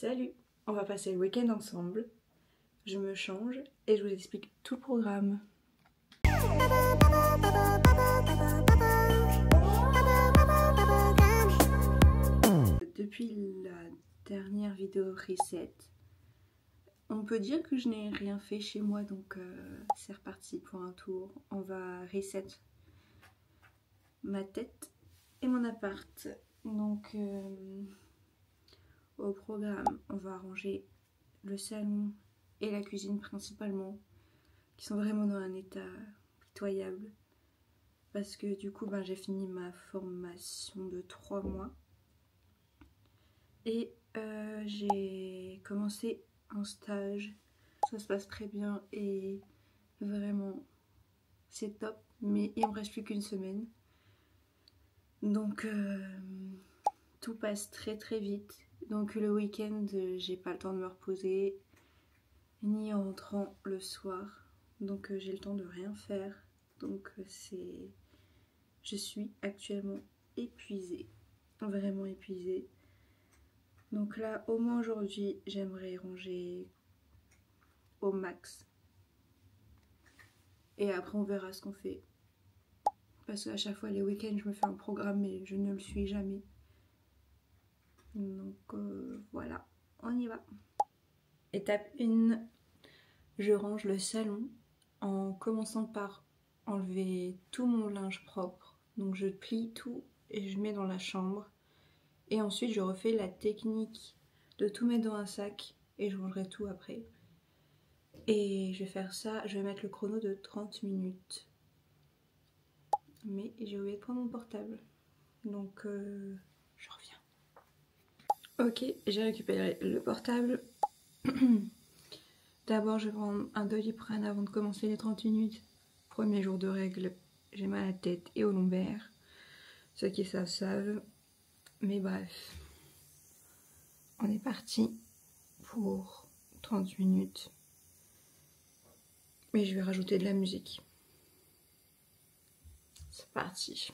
Salut, on va passer le week-end ensemble. Je me change et je vous explique tout le programme. Depuis la dernière vidéo reset, on peut dire que je n'ai rien fait chez moi, donc c'est reparti pour un tour. On va reset ma tête et mon appart. Donc au programme, on va ranger le salon et la cuisine principalement, qui sont vraiment dans un état pitoyable. Parce que du coup, j'ai fini ma formation de 3 mois. Et j'ai commencé un stage. Ça se passe très bien et vraiment c'est top. Mais il me reste plus qu'une semaine. Donc tout passe très très vite. Donc le week-end, j'ai pas le temps de me reposer, ni en rentrant le soir. Donc j'ai le temps de rien faire. Donc je suis actuellement épuisée, vraiment épuisée. Donc là, au moins aujourd'hui, j'aimerais ranger au max. Et après, on verra ce qu'on fait. Parce qu'à chaque fois, les week-ends, je me fais un programme, mais je ne le suis jamais. Donc voilà, on y va. Étape 1, je range le salon en commençant par enlever tout mon linge propre. Donc je plie tout et je mets dans la chambre. Et ensuite, je refais la technique de tout mettre dans un sac et je rangerai tout après. Et je vais faire ça, je vais mettre le chrono de 30 minutes. Mais j'ai oublié de prendre mon portable. Donc je reviens. Ok, j'ai récupéré le portable. D'abord, je vais prendre un Doliprane avant de commencer les 30 minutes. Premier jour de règle, j'ai mal à la tête et au lombaire. Ceux qui savent. Mais bref. On est parti pour 30 minutes. Mais je vais rajouter de la musique. C'est parti.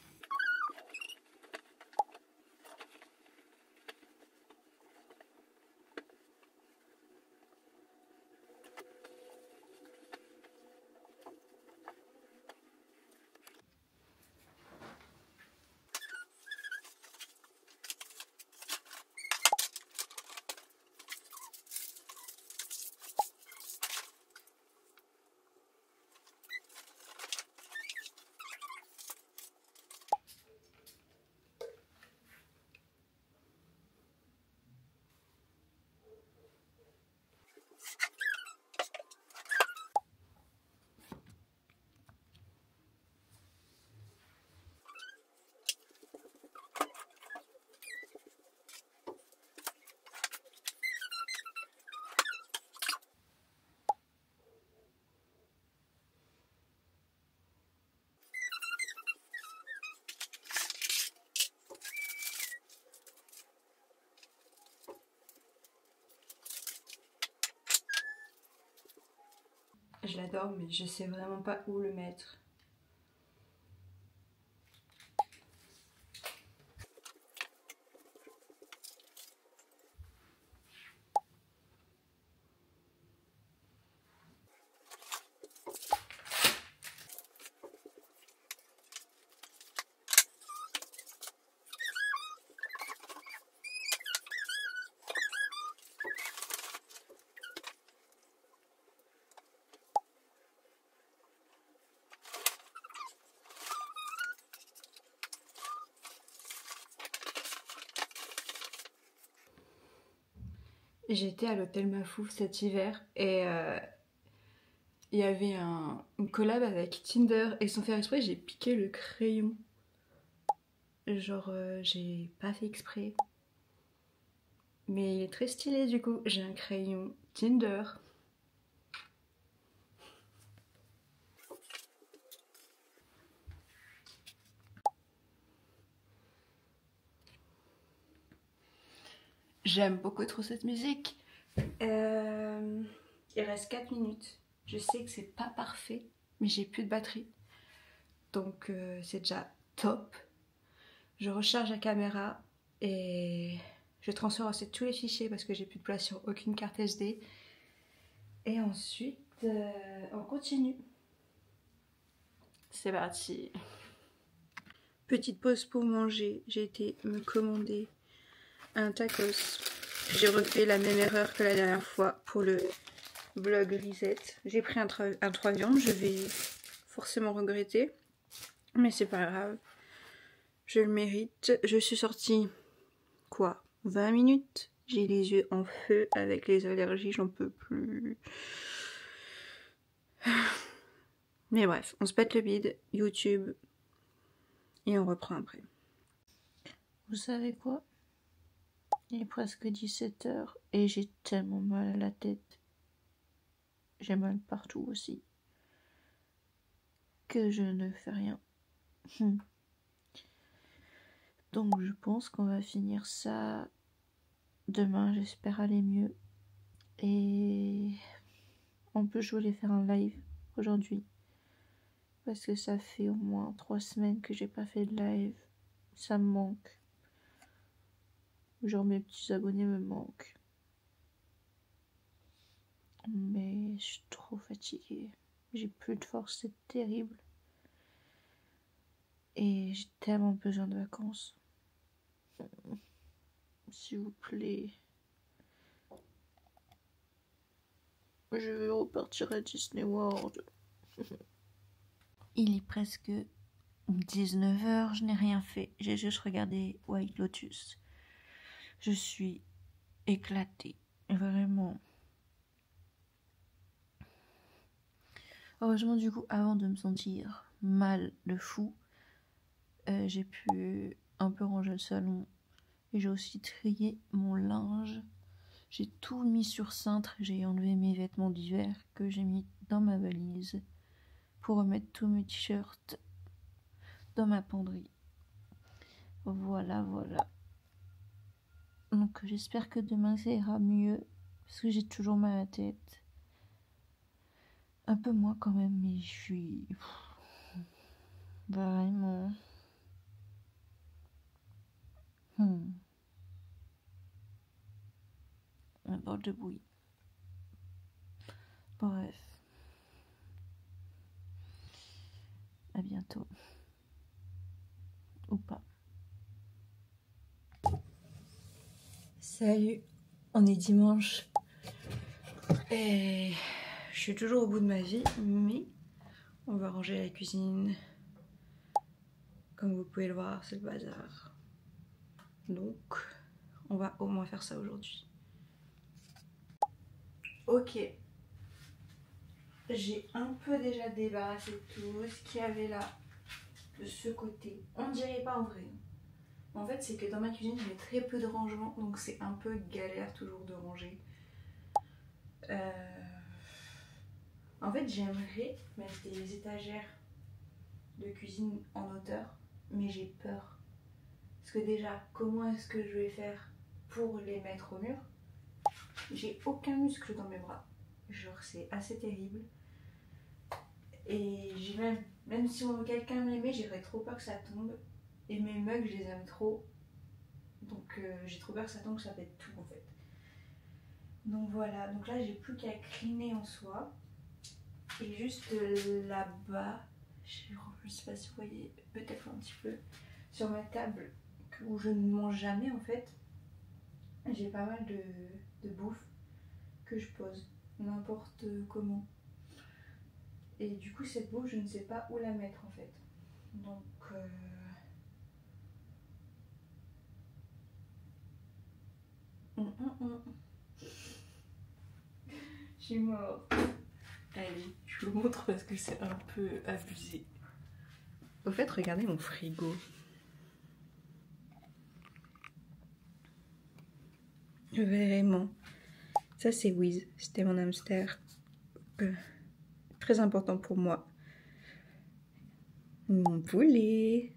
Je l'adore, mais je sais vraiment pas où le mettre. J'étais à l'hôtel Mafouf cet hiver et il y avait une collab avec Tinder et sans faire exprès j'ai piqué le crayon. Genre j'ai pas fait exprès. Mais il est très stylé du coup. J'ai un crayon Tinder. J'aime beaucoup trop cette musique. Il reste 4 minutes. Je sais que c'est pas parfait, mais j'ai plus de batterie. Donc c'est déjà top. Je recharge la caméra et Je transfère ensuite tous les fichiers parce que j'ai plus de place sur aucune carte SD. Et ensuite, on continue. C'est parti. Petite pause pour manger. J'ai été me commander un tacos. J'ai refait la même erreur que la dernière fois pour le vlog reset. J'ai pris un 3 viandes. Je vais forcément regretter. Mais c'est pas grave. Je le mérite. Je suis sortie, quoi, 20 minutes. J'ai les yeux en feu avec les allergies. J'en peux plus. Mais bref, on se pète le bide. YouTube. Et on reprend après. Vous savez quoi? Il est presque 17 h et j'ai tellement mal à la tête. J'ai mal partout aussi. Que je ne fais rien. Donc je pense qu'on va finir ça demain, j'espère aller mieux. Et en plus je voulais faire un live aujourd'hui. Parce que ça fait au moins 3 semaines que j'ai pas fait de live. Ça me manque. Genre mes petits abonnés me manquent. Mais je suis trop fatiguée. J'ai plus de force, c'est terrible. Et j'ai tellement besoin de vacances. S'il vous plaît. Je veux repartir à Disney World. Il est presque 19 h, je n'ai rien fait. J'ai juste regardé White Lotus. Je suis éclatée. Vraiment. Heureusement, du coup, avant de me sentir mal de fou, j'ai pu un peu ranger le salon. Et j'ai aussi trié mon linge. J'ai tout mis sur cintre. J'ai enlevé mes vêtements d'hiver que j'ai mis dans ma valise pour remettre tous mes t-shirts dans ma penderie. Voilà. Donc j'espère que demain ça ira mieux. Parce que j'ai toujours mal à la tête. Un peu moins quand même, mais je suis vraiment... Un bord de bouillie. Bref. À bientôt. Ou pas. Salut, on est dimanche. Et je suis toujours au bout de ma vie, mais on va ranger la cuisine. Comme vous pouvez le voir, c'est le bazar. Donc, on va au moins faire ça aujourd'hui. Ok. J'ai un peu déjà débarrassé de tout ce qu'il y avait là, de ce côté. On dirait pas en vrai. En fait, c'est que dans ma cuisine, j'ai très peu de rangement, donc c'est un peu galère toujours de ranger. En fait, j'aimerais mettre des étagères de cuisine en hauteur, mais j'ai peur. Parce que déjà, comment est-ce que je vais faire pour les mettre au mur? J'ai aucun muscle dans mes bras. Genre, c'est assez terrible. Et j'ai même si quelqu'un me les met, j'aurais trop peur que ça tombe. Et mes mugs, je les aime trop. Donc j'ai trop peur que ça tombe, que ça pète tout en fait. Donc voilà, donc là j'ai plus qu'à cleaner en soi. Et juste là-bas, je sais pas si vous voyez, peut-être un petit peu, sur ma table où je ne mange jamais en fait, j'ai pas mal de bouffe que je pose n'importe comment. Et du coup cette bouffe, je ne sais pas où la mettre en fait. Donc je suis morte. Allez, je vous montre parce que c'est un peu abusé. Au fait, regardez mon frigo. Vraiment. Ça, c'est Wiz. C'était mon hamster. Très important pour moi. Mon poulet.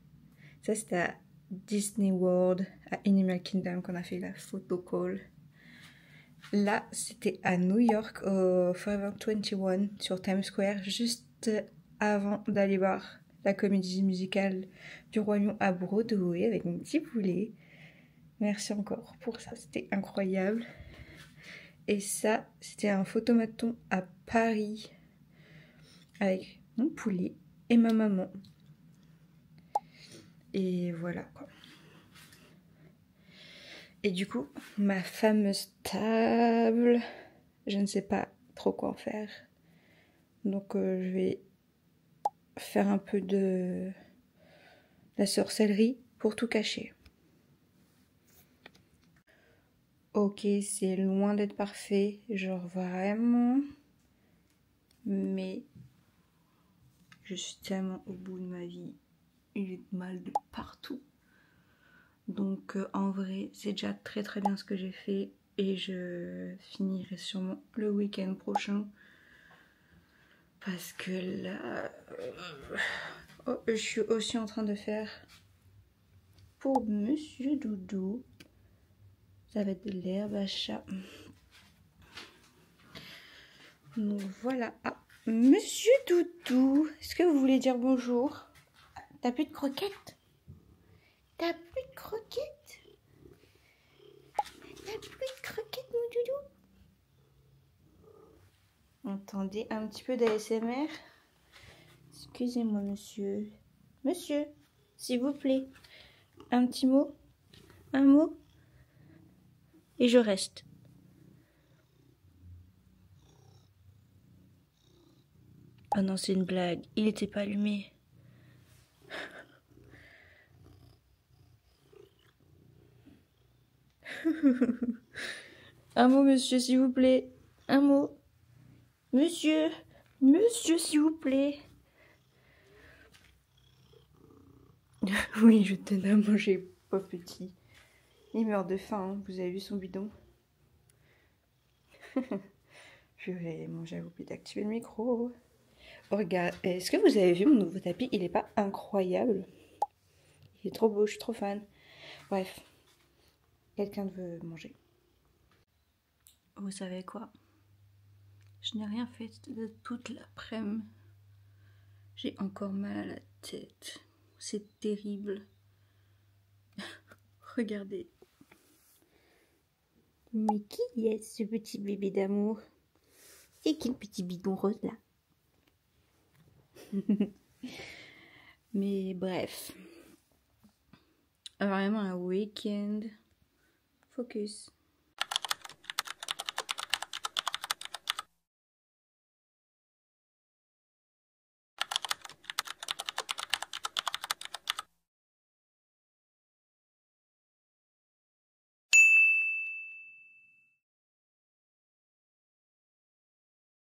Ça, c'était à Disney World, à Animal Kingdom, qu'on a fait la photo call. Là, c'était à New York, au Forever 21, sur Times Square, juste avant d'aller voir la comédie musicale du Roi Lion à Broadway avec mon petit poulet. Merci encore pour ça, c'était incroyable. Et ça, c'était un photomaton à Paris avec mon poulet et ma maman. Et voilà quoi. Et du coup, ma fameuse table, je ne sais pas trop quoi en faire. Donc je vais faire un peu de la sorcellerie pour tout cacher. Ok, c'est loin d'être parfait, genre vraiment. Mais je suis tellement au bout de ma vie. Il est mal de partout. Donc en vrai, c'est déjà très très bien ce que j'ai fait. Et je finirai sûrement le week-end prochain. Parce que là... Oh, je suis aussi en train de faire pour Monsieur Doudou. Ça va être de l'herbe à chat. Donc voilà. Ah, Monsieur Doudou, est-ce que vous voulez dire bonjour? T'as plus de croquettes? T'as plus de croquettes? T'as plus de croquettes, mon doudou? Entendez un petit peu d'ASMR? Excusez-moi, monsieur. Monsieur, s'il vous plaît. Un petit mot? Un mot? Et je reste. Ah non, c'est une blague. Il n'était pas allumé. Un mot, monsieur, s'il vous plaît. Un mot. Monsieur. Monsieur, s'il vous plaît. Oui, je tenais à manger, pas petit. Il meurt de faim, hein. Vous avez vu son bidon? Je vais manger, j'ai oublié d'activer le micro. Oh, regarde, est-ce que vous avez vu mon nouveau tapis? Il est pas incroyable? Il est trop beau, je suis trop fan. Bref, quelqu'un veut manger. Vous savez quoi? Je n'ai rien fait de toute l'après-midi. J'ai encore mal à la tête. C'est terrible. Regardez. Mais qui est ce petit bébé d'amour? C'est qui le petit bidon rose là? Mais bref. Vraiment un week-end. Focus.